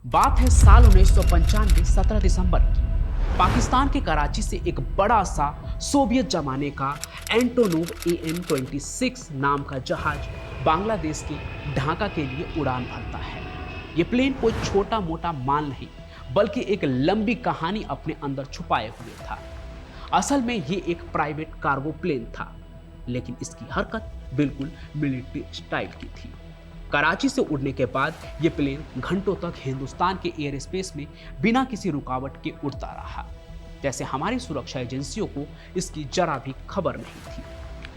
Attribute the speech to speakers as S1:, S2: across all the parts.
S1: बात है साल 1995 17 दिसंबर की। पाकिस्तान के कराची से एक बड़ा सा सोवियत जमाने का एंटोनोव AN-26 नाम का जहाज बांग्लादेश के ढाका के लिए उड़ान भरता है। ये प्लेन कोई छोटा मोटा माल नहीं, बल्कि एक लंबी कहानी अपने अंदर छुपाए हुए था। असल में ये एक प्राइवेट कार्गो प्लेन था, लेकिन इसकी हरकत बिल्कुल मिलिट्री स्टाइल की थी। कराची से उड़ने के बाद यह प्लेन घंटों तक हिंदुस्तान के एयर स्पेस में बिना किसी रुकावट के उड़ता रहा, जैसे हमारी सुरक्षा एजेंसियों को इसकी जरा भी खबर नहीं थी,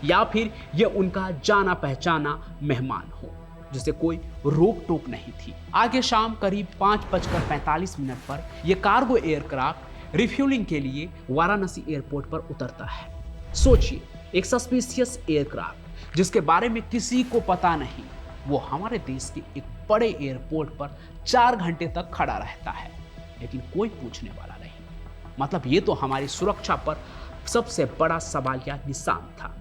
S1: या फिर यह उनका जाना पहचाना मेहमान हो जिसे कोई रोक टोक नहीं थी। आगे शाम करीब 5:45 पर यह कार्गो एयरक्राफ्ट रिफ्यूलिंग के लिए वाराणसी एयरपोर्ट पर उतरता है। सोचिए, एक सस्पिशियस एयरक्राफ्ट जिसके बारे में किसी को पता नहीं, वो हमारे देश के एक बड़े एयरपोर्ट पर 4 घंटे तक खड़ा रहता है, लेकिन कोई पूछने वाला नहीं। मतलब ये तो हमारी सुरक्षा पर सबसे बड़ा सवाल या निशान था।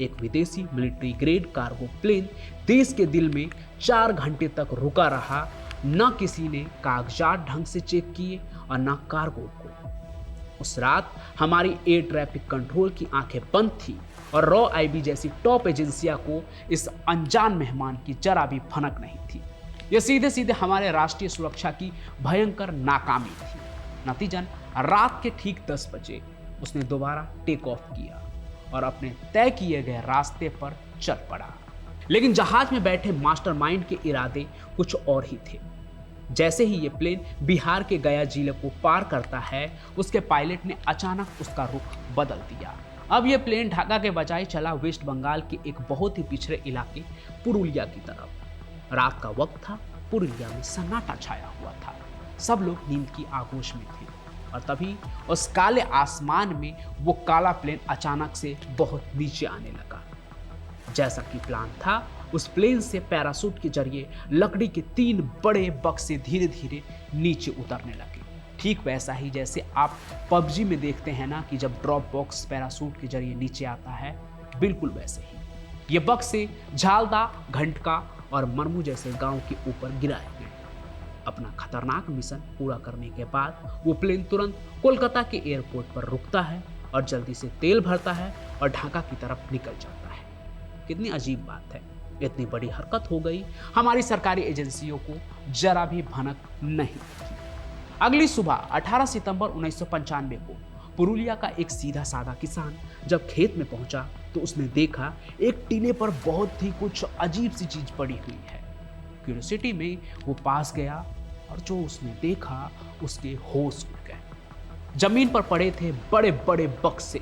S1: एक विदेशी मिलिट्री ग्रेड कार्गो प्लेन देश के दिल में 4 घंटे तक रुका रहा। न किसी ने कागजात ढंग से चेक किए और न कार्गो को। उस रात हमारी एयर ट्रैफिक कंट्रोल की आंखें बंद थी और रॉ आईबी जैसी टॉप एजेंसियों को इस अनजान मेहमान की जरा भी भनक नहीं थी। यह सीधे सीधे हमारे राष्ट्रीय सुरक्षा की भयंकर नाकामी थी। नतीजन रात के ठीक 10 बजे उसने दोबारा टेक ऑफ किया और अपने तय किए गए रास्ते पर चल पड़ा। लेकिन जहाज में बैठे मास्टरमाइंड के इरादे कुछ और ही थे। जैसे ही ये प्लेन बिहार के गया जिले को पार करता है, उसके पायलट ने अचानक उसका रुख बदल दिया। अब यह प्लेन ढाका के बजाय चला वेस्ट बंगाल के एक बहुत ही पिछड़े इलाके पुरुलिया की तरफ। रात का वक्त था, पुरुलिया में सन्नाटा छाया हुआ था। सब लोग नींद की आगोश में थे और तभी उस काले आसमान में वो काला प्लेन अचानक से बहुत नीचे आने लगा। जैसा कि प्लान था, उस प्लेन से पैराशूट के जरिए लकड़ी के 3 बड़े बक्से धीरे धीरे नीचे उतरने लगे। ठीक वैसा ही जैसे आप पबजी में देखते हैं ना कि जब ड्रॉप बॉक्स पैराशूट के जरिए नीचे आता है, बिल्कुल वैसे ही ये बक्से झालदा, घंटका और मरमू जैसे गांव के ऊपर गिराए गए। अपना खतरनाक मिशन पूरा करने के बाद वो प्लेन तुरंत कोलकाता के एयरपोर्ट पर रुकता है और जल्दी से तेल भरता है और ढाका की तरफ निकल जाता है। कितनी अजीब बात है, इतनी बड़ी हरकत हो गई, हमारी सरकारी एजेंसियों को जरा भी भनक नहीं थी। अगली सुबह 18 सितंबर 1995 को पुरुलिया का एक सीधा साधा किसान जब खेत में पहुंचा तो उसने देखा एक टीले पर बहुत ही कुछ अजीब सी चीज पड़ी हुई है। क्यूरियोसिटी में वो पास गया और जो उसने देखा उसके होश उड़ गए। जमीन पर पड़े थे बड़े बड़े बक्से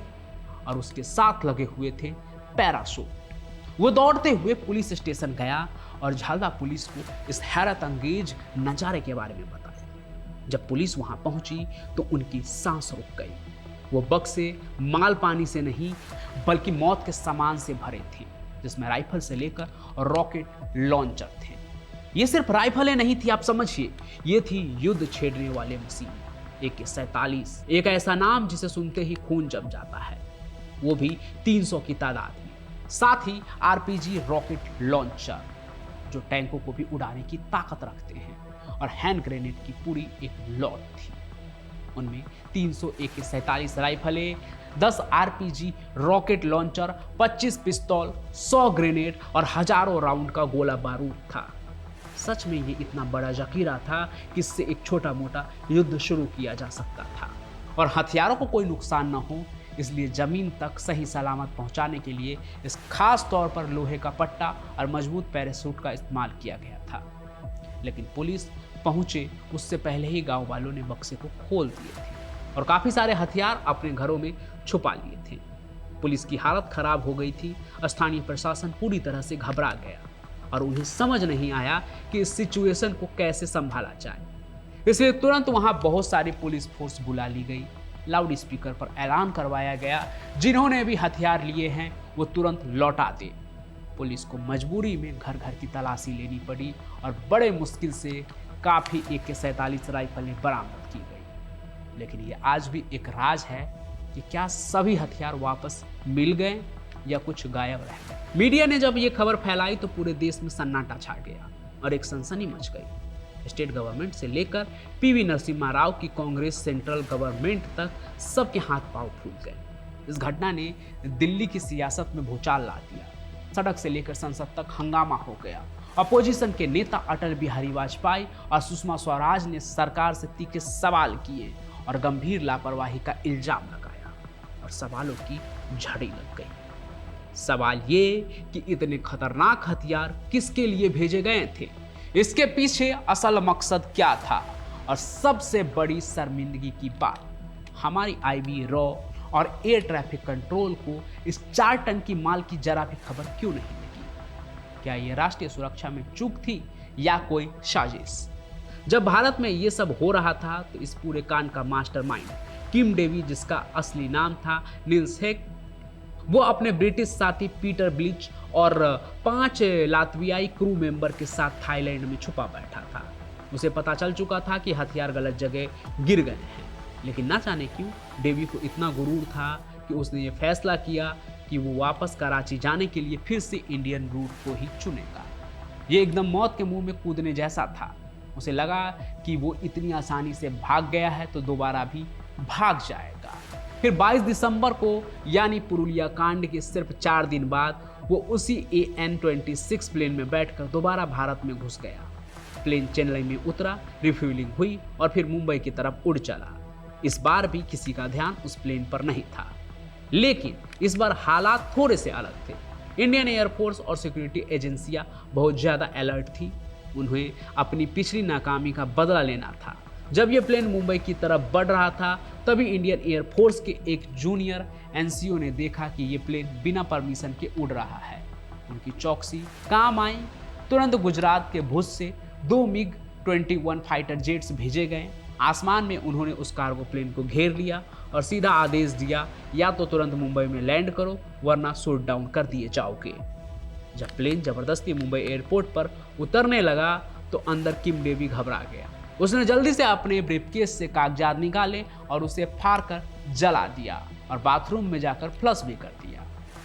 S1: और उसके साथ लगे हुए थे पैराशूट। वो दौड़ते हुए पुलिस स्टेशन गया और झालदा पुलिस को इस हैरत अंगेज नजारे के बारे में बताया। जब पुलिस वहां पहुंची तो उनकी सांस रुक गई। वो बक्से माल पानी से नहीं बल्कि मौत के सामान से भरे थे, जिसमें राइफल से लेकर और रॉकेट लॉन्चर थे। ये सिर्फ राइफलें नहीं थी, आप समझिए, ये थी युद्ध छेड़ने वाले मशीन AK-47, एक ऐसा नाम जिसे सुनते ही खून जम जाता है, वो भी 300 की तादाद में। साथ ही RPG रॉकेट लॉन्चर जो टैंकों को भी उड़ाने की ताकत रखते हैं और हैंड ग्रेनेड की पूरी एक लॉट थी। उनमें 300 AK-47 राइफलें, 10 RPG रॉकेट लॉन्चर, 25 पिस्तौल, 100 ग्रेनेड और हजारों राउंड का गोला बारूद था। सच में ये इतना बड़ा जखीरा था कि इससे एक छोटा मोटा युद्ध शुरू किया जा सकता था और हथियारों को कोई नुकसान न हो, इसलिए जमीन तक सही सलामत पहुंचाने के लिए इस खास तौर पर लोहे का पट्टा और मजबूत पैराशूट का इस्तेमाल किया गया था। लेकिन पुलिस पहुंचे उससे पहले ही गांव वालों ने बक्से को खोल दिए थे और काफी सारे हथियार अपने घरों में छुपा लिए थे। पुलिस की हालत खराब हो गई थी। स्थानीय प्रशासन पूरी तरह से घबरा गया और उन्हें समझ नहीं आया कि इस सिचुएशन को कैसे संभाला जाए। इसलिए तुरंत वहां बहुत सारी पुलिस फोर्स बुला ली गई। लाउड स्पीकर पर ऐलान करवाया गया, जिन्होंने भी हथियार लिए हैं वो तुरंत लौटा दे। पुलिस को मजबूरी में घर घर की तलाशी लेनी पड़ी और बड़े मुश्किल से काफी AK-47 राइफलें बरामद की गई। लेकिन ये आज भी एक राज है कि क्या सभी हथियार वापस मिल गए या कुछ गायब रह गए। मीडिया ने जब ये खबर फैलाई तो पूरे देश में सन्नाटा छा गया और एक सनसनी मच गई। स्टेट गवर्नमेंट से लेकर पीवी नरसिम्हा राव की कांग्रेस सेंट्रल गवर्नमेंट तक सबके हाथ पांव फूल गए। इस घटना ने दिल्ली की सियासत में भूचाल ला दिया। सड़क से लेकर संसद तक हंगामा हो गया। अपोजिशन के नेता अटल बिहारी वाजपेयी और सुषमा स्वराज ने सरकार से तीखे सवाल किए और गंभीर लापरवाही का इल्जाम लगाया और सवालों की झड़ी लग गई। सवाल ये कि इतने खतरनाक हथियार किसके लिए भेजे गए थे, इसके पीछे असल मकसद क्या था, और सबसे बड़ी शर्मिंदगी की बात, हमारी आईबी रॉ और एयर ट्रैफिक कंट्रोल को इस 4 टन की माल की जरा भी खबर क्यों नहीं लगी? क्या यह राष्ट्रीय सुरक्षा में चूक थी या कोई साजिश? जब भारत में यह सब हो रहा था तो इस पूरे कांड का मास्टरमाइंड किम डेवी, जिसका असली नाम था निल्स हेग, वो अपने ब्रिटिश साथी पीटर ब्लिच और 5 लातवियाई क्रू मेंबर के साथ थाईलैंड में छुपा बैठा था। उसे पता चल चुका था कि हथियार गलत जगह गिर गए हैं, लेकिन ना जाने क्यों डेवी को इतना गुरूर था कि उसने ये फैसला किया कि वो वापस कराची जाने के लिए फिर से इंडियन रूट को ही चुनेगा। ये एकदम मौत के मुंह में कूदने जैसा था। उसे लगा कि वो इतनी आसानी से भाग गया है तो दोबारा भी भाग जाएगा। फिर 22 दिसंबर को यानी पुरुलिया कांड के सिर्फ 4 दिन बाद वो उसी AN-26 प्लेन में बैठकर दोबारा भारत में घुस गया। प्लेन चेन्नई में उतरा, रिफ्यूलिंग हुई और फिर मुंबई की तरफ उड़ चला। इस बार भी किसी का ध्यान उस प्लेन पर नहीं था, लेकिन इस बार हालात थोड़े से अलग थे। इंडियन एयरफोर्स और सिक्योरिटी एजेंसियां बहुत ज्यादा अलर्ट थी। उन्हें अपनी पिछली नाकामी का बदला लेना था। जब यह प्लेन मुंबई की तरफ बढ़ रहा था तभी इंडियन एयरफोर्स के एक जूनियर एनसीओ ने देखा कि यह प्लेन बिना परमिशन के उड़ रहा है। उनकी चौकसी काम आई। तुरंत गुजरात के भुज से 2 MiG-21 फाइटर जेट्स भेजे गए। आसमान में उन्होंने उस कार्गो प्लेन को घेर लिया और सीधा आदेश दिया, या तो तुरंत मुंबई में लैंड करो वरना शूट डाउन कर दिए जाओगे। जब प्लेन जबरदस्ती मुंबई एयरपोर्ट पर उतरने लगा तो अंदर किम डेवी घबरा गया। उसने जल्दी से अपने ब्रीफकेस से कागजात निकाले और उसे फाड़ कर जला दिया और बाथरूम में जाकर फ्लश भी कर दिया।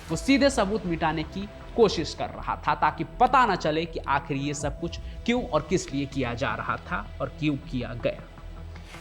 S1: वो सीधे सबूत मिटाने की कोशिश कर रहा था ताकि पता न चले कि आखिर ये सब कुछ क्यों और किस लिए किया जा रहा था और क्यों किया गया।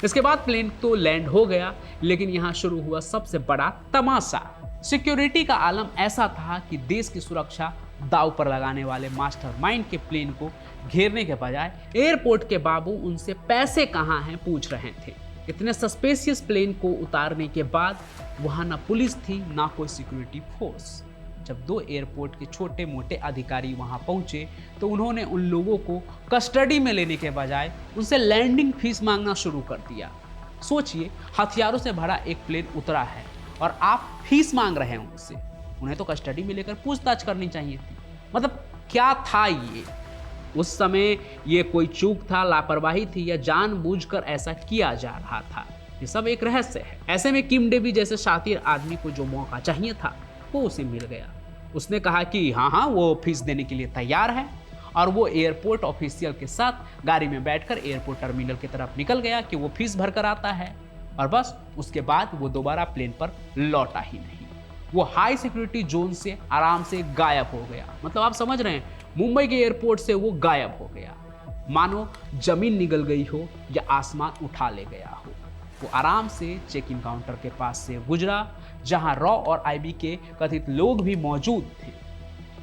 S1: इसके बाद प्लेन तो लैंड हो गया, लेकिन यहाँ शुरू हुआ सबसे बड़ा तमाशा। सिक्योरिटी का आलम ऐसा था कि देश की सुरक्षा दांव पर लगाने वाले मास्टरमाइंड के प्लेन को घेरने के बजाय एयरपोर्ट के बाबू उनसे पैसे कहाँ हैं पूछ रहे थे। इतने सस्पेशियस प्लेन को उतारने के बाद वहां ना पुलिस थी ना कोई सिक्योरिटी फोर्स। जब 2 एयरपोर्ट के छोटे मोटे अधिकारी वहां पहुंचे तो उन्होंने उन लोगों को कस्टडी में लेने के बजाय उनसे लैंडिंग फीस मांगना शुरू कर दिया। सोचिए, हथियारों से भरा एक प्लेन उतरा है और आप फीस मांग रहे हैं उनसे। उन्हें तो कस्टडी में लेकर पूछताछ करनी चाहिए थी। मतलब क्या था ये? उस समय ये कोई चूक था, लापरवाही थी, या जानबूझकर ऐसा किया जा रहा था? ये सब एक रहस्य है। ऐसे में किम डेवी जैसे शातिर आदमी को जो मौका चाहिए था वो उसे मिल गया। उसने कहा कि हाँ वो फीस देने के लिए तैयार है, और वो एयरपोर्ट ऑफिशियल के साथ गाड़ी में बैठकर एयरपोर्ट टर्मिनल की तरफ निकल गया कि वो फीस भरकर आता है, और बस उसके बाद वो दोबारा प्लेन पर लौटा ही नहीं। वो हाई सिक्योरिटी जोन से आराम से गायब हो गया। मतलब आप समझ रहे हैं, मुंबई के एयरपोर्ट से वो गायब हो गया, मानो जमीन निगल गई हो या आसमान उठा ले गया हो। वो आराम से चेक इन काउंटर के पास से गुजरा जहां रॉ और आईबी के कथित लोग भी मौजूद थे,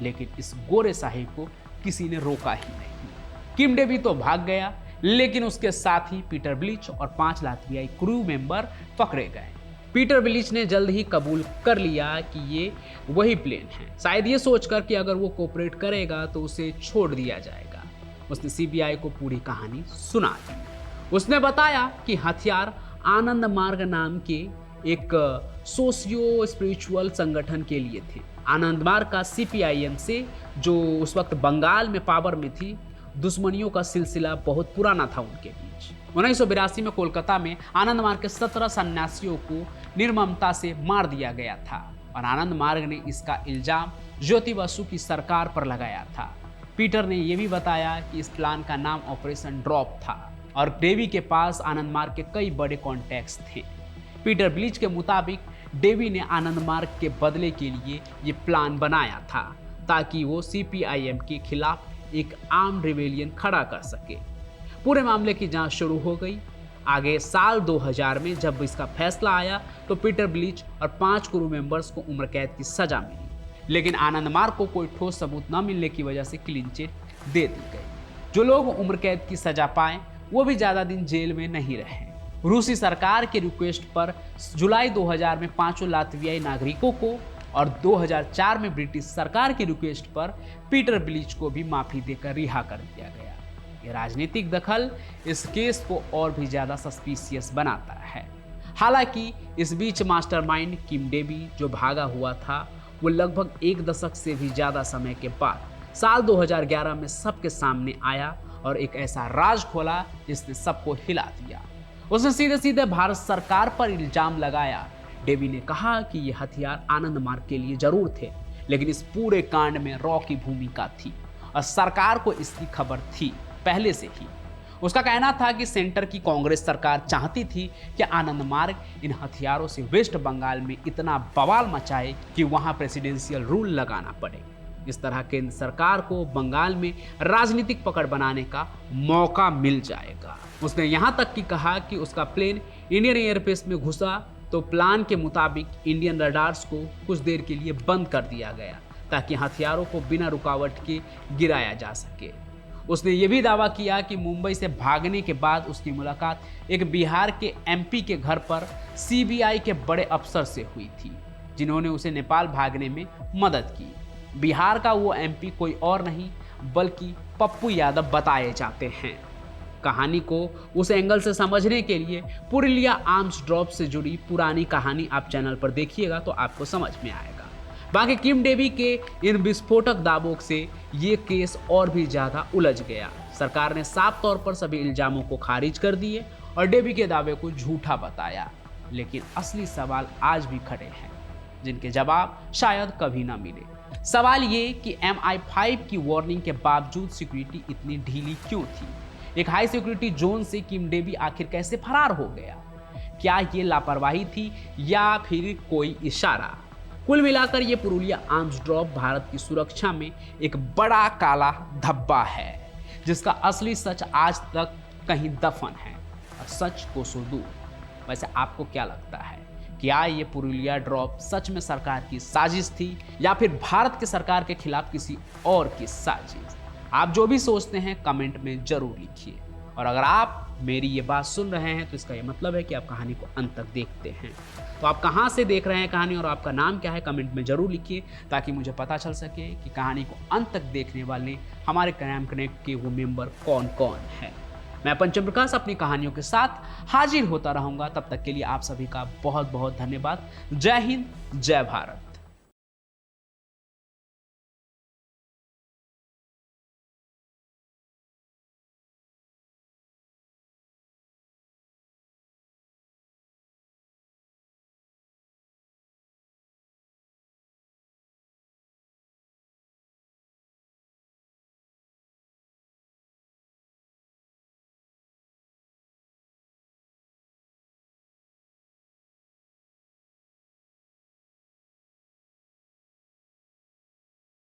S1: लेकिन इस गोरे साहिब को किसी ने रोका ही नहीं। किम डेवी तो भाग गया, लेकिन उसके साथ ही पीटर ब्लिच और 5 लातवियाई क्रू मेंबर पकड़े गए। पीटर ब्लिच ने जल्द ही कबूल कर लिया कि ये वही प्लेन है, शायद ये सोचकर कि अगर वो कोऑपरेट करेगा तो उसे छोड़ दिया जाएगा। उसने सीबीआई को पूरी कहानी सुना दी। उसने बताया कि हथियार आनंद मार्ग नाम के एक सोशियो स्पिरिचुअल संगठन के लिए थे। आनंद मार्ग का CPIM से, जो उस वक्त बंगाल में पावर में थी, दुश्मनियों का सिलसिला बहुत पुराना था उनके बीच। 1982 में कोलकाता में आनंद मार्ग के 17 सन्यासियों को निर्ममता से मार दिया गया था, और आनंद मार्ग ने इसका इल्जाम ज्योति बसु की सरकार पर लगाया था। पीटर ने यह भी बताया कि इस प्लान का नाम ऑपरेशन ड्रॉप था, और डेवी के पास आनंद मार्ग के कई बड़े कॉन्टैक्ट्स थे। पीटर ब्लिच के मुताबिक डेवी ने आनंद मार्ग के बदले के लिए ये प्लान बनाया था ताकि वो CPIM के खिलाफ एक आर्म रिवेलियन खड़ा कर सके। पूरे मामले की जांच शुरू हो गई। आगे साल 2000 में जब इसका फैसला आया तो पीटर ब्लीच और 5 क्रू मेंबर्स को उम्र कैद की सजा मिली, लेकिन आनंद मार्ग को कोई ठोस सबूत न मिलने की वजह से क्लीन चिट दे दी गई। जो लोग उम्र कैद की सजा पाए वो भी ज्यादा दिन जेल में नहीं रहे। रूसी सरकार के रिक्वेस्ट पर जुलाई 2000 में 5 लातवियाई नागरिकों को और 2004 में ब्रिटिश सरकार की रिक्वेस्ट पर पीटर ब्लीच को भी माफी देकर रिहा कर दिया गया। ये राजनीतिक दखल इस केस को और भी ज्यादा सस्पिशियस बनाता है। हालांकि इस बीच मास्टरमाइंड किम डेवी जो भागा हुआ था वो लगभग 1 दशक से भी ज्यादा समय के बाद साल 2011 में सबके सामने आया और एक ऐसा राज खोला जिसने सबको हिला दिया। उसने सीधे सीधे भारत सरकार पर इल्जाम लगाया। डेवी ने कहा कि ये हथियार आनंद मार्ग के लिए जरूर थे, लेकिन इस पूरे कांड में रॉ की भूमिका थी और सरकार को इसकी खबर थी पहले से ही। उसका कहना था कि सेंटर की कांग्रेस सरकार चाहती थी कि आनंद मार्ग इन हथियारों से वेस्ट बंगाल में इतना बवाल मचाए कि वहां प्रेसिडेंशियल रूल लगाना पड़े। इस तरह केंद्र सरकार को बंगाल में राजनीतिक पकड़ बनाने का मौका मिल जाएगा। उसने यहां तक कि कहा कि उसका प्लेन इंडियन एयरबेस में घुसा तो प्लान के मुताबिक इंडियन रडार्स को कुछ देर के लिए बंद कर दिया गया ताकि हथियारों को बिना रुकावट के गिराया जा सके। उसने ये भी दावा किया कि मुंबई से भागने के बाद उसकी मुलाकात एक बिहार के एमपी के घर पर सीबीआई के बड़े अफसर से हुई थी, जिन्होंने उसे नेपाल भागने में मदद की। बिहार का वो एमपी कोई और नहीं बल्कि पप्पू यादव बताए जाते हैं। कहानी को उस एंगल से समझने के लिए पुरुलिया आर्म्स ड्रॉप से जुड़ी पुरानी कहानी आप चैनल पर देखिएगा तो आपको समझ में आएगा। बाकी किम डेवी के इन विस्फोटक दावों से ये केस और भी ज्यादा उलझ गया। सरकार ने साफ तौर पर सभी इल्जामों को खारिज कर दिए और डेवी के दावे को झूठा बताया, लेकिन असली सवाल आज भी खड़े हैं जिनके जवाब शायद कभी ना मिले। सवाल ये कि MI5 की वार्निंग के बावजूद सिक्योरिटी इतनी ढीली क्यों थी? एक हाई सिक्योरिटी जोन से किम डेवी आखिर कैसे फरार हो गया? क्या ये लापरवाही थी या फिर कोई इशारा? कुल मिलाकर ये पुरुलिया आर्म्स ड्रॉप भारत की सुरक्षा में एक बड़ा काला धब्बा है जिसका असली सच आज तक कहीं दफन है और सच को सो दूर। वैसे आपको क्या लगता है, क्या ये पुरुलिया ड्रॉप सच में सरकार की साजिश थी या फिर भारत के सरकार के खिलाफ किसी और की साजिश? आप जो भी सोचते हैं कमेंट में जरूर लिखिए। और अगर आप मेरी ये बात सुन रहे हैं तो इसका ये मतलब है कि आप कहानी को अंत तक देखते हैं। तो आप कहाँ से देख रहे हैं कहानी और आपका नाम क्या है कमेंट में जरूर लिखिए ताकि मुझे पता चल सके कि कहानी को अंत तक देखने वाले हमारे क्राइम कनेक्ट के वो मेंबर कौन कौन है। मैं पंचम प्रकाश अपनी कहानियों के साथ हाजिर होता रहूंगा। तब तक के लिए आप सभी का बहुत बहुत धन्यवाद। जय हिंद, जय भारत।